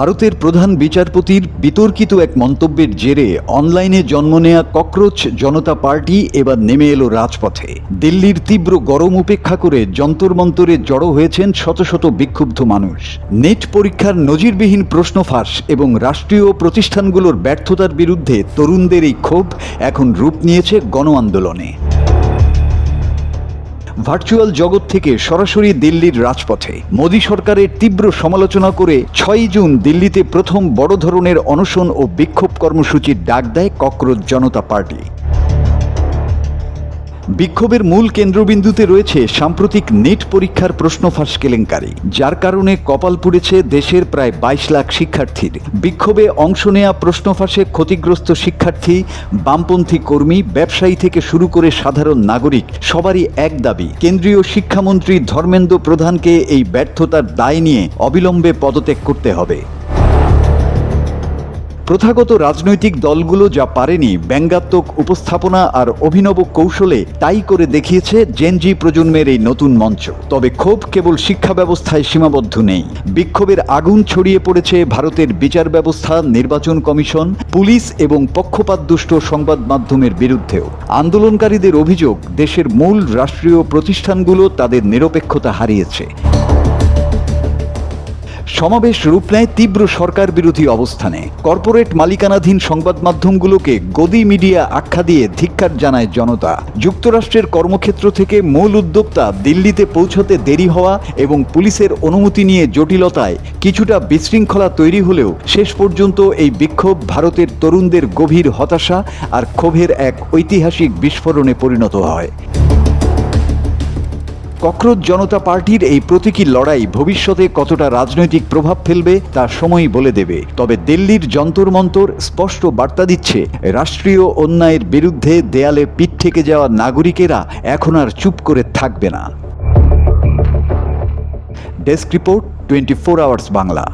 ভারতের প্রধান বিচারপতির বিতর্কিত এক মন্তব্যের জেরে অনলাইনে জন্ম নেয়া ককরোচ জনতা পার্টি এবার নেমে এলো রাজপথে। দিল্লির তীব্র গরম উপেক্ষা করে যন্তর মন্তরে জড়ো হয়েছেন শত শত বিক্ষুব্ধ মানুষ। নেট পরীক্ষার নজিরবিহীন প্রশ্ন ফাঁস এবং রাষ্ট্রীয় প্রতিষ্ঠানগুলোর ব্যর্থতার বিরুদ্ধে তরুণদের এই ক্ষোভ এখন রূপ নিয়েছে গণ আন্দোলনে। ভার্চুয়াল জগৎ থেকে সরাসরি দিল্লির রাজপথে মোদী সরকারের তীব্র সমালোচনা করে 6 জুন দিল্লিতে প্রথম বড় ধরনের অনশন ও বিক্ষোভ কর্মসূচির ডাক দেয় ককরোচ জনতা পার্টি। বিক্ষোভের মূল কেন্দ্রবিন্দুতে রয়েছে সাম্প্রতিক নেট পরীক্ষার প্রশ্ন ফাঁস কেলেঙ্কারি, যার কারণে কপাল পুড়েছে দেশের প্রায় 22 লাখ শিক্ষার্থীর। বিক্ষোভে অংশ নেয়া প্রশ্ন ফাঁসে ক্ষতিগ্রস্ত শিক্ষার্থী, বামপন্থী কর্মী, ব্যবসায়ী থেকে শুরু করে সাধারণ নাগরিক সবারই এক দাবি, কেন্দ্রীয় শিক্ষামন্ত্রী ধর্মেন্দ্র প্রধানকে এই ব্যর্থতার দায় নিয়ে অবিলম্বে পদত্যাগ করতে হবে। প্রথাগত রাজনৈতিক দলগুলো যা পারেনি ব্যঙ্গাত্মক উপস্থাপনা আর অভিনব কৌশলে তাই করে দেখিয়েছে জেনজি প্রজন্মের এই নতুন মঞ্চ। তবে ক্ষোভ কেবল শিক্ষা ব্যবস্থায় সীমাবদ্ধ নেই। বিক্ষোভের আগুন ছড়িয়ে পড়েছে ভারতের বিচার ব্যবস্থা, নির্বাচন কমিশন, পুলিশ এবং পক্ষপাতদুষ্ট সংবাদ মাধ্যমের বিরুদ্ধেও। আন্দোলনকারীদের অভিযোগ, দেশের মূল রাষ্ট্রীয় প্রতিষ্ঠানগুলো তাদের নিরপেক্ষতা হারিয়েছে। সমাবেশ রূপ নেয় তীব্র সরকার বিরোধী অবস্থানে। কর্পোরেট মালিকানাধীন সংবাদ মাধ্যমগুলোকে গদি মিডিয়া আখ্যা দিয়ে ধিক্কার জানায় জনতা। যুক্তরাষ্ট্রের কর্মক্ষেত্র থেকে মূল উদ্যোক্তা দিল্লিতে পৌঁছতে দেরি হওয়া এবং পুলিশের অনুমতি নিয়ে জটিলতায় কিছুটা বিশৃঙ্খলা তৈরি হলেও শেষ পর্যন্ত এই বিক্ষোভ ভারতের তরুণদের গভীর হতাশা আর ক্ষোভের এক ঐতিহাসিক বিস্ফোরণে পরিণত হয়। ককরোচ জনতা পার্টির এই প্রতীকী লড়াই ভবিষ্যতে কতটা রাজনৈতিক প্রভাব ফেলবে তা সময়ই বলে দেবে। তবে দিল্লির যন্তর মন্তর স্পষ্ট বার্তা দিচ্ছে, রাষ্ট্রীয় অন্যায়ের বিরুদ্ধে দেয়ালে পিঠ থেকে যাওয়া নাগরিকেরা এখন আর চুপ করে থাকবে না। Desk report, 24 hours Bangla.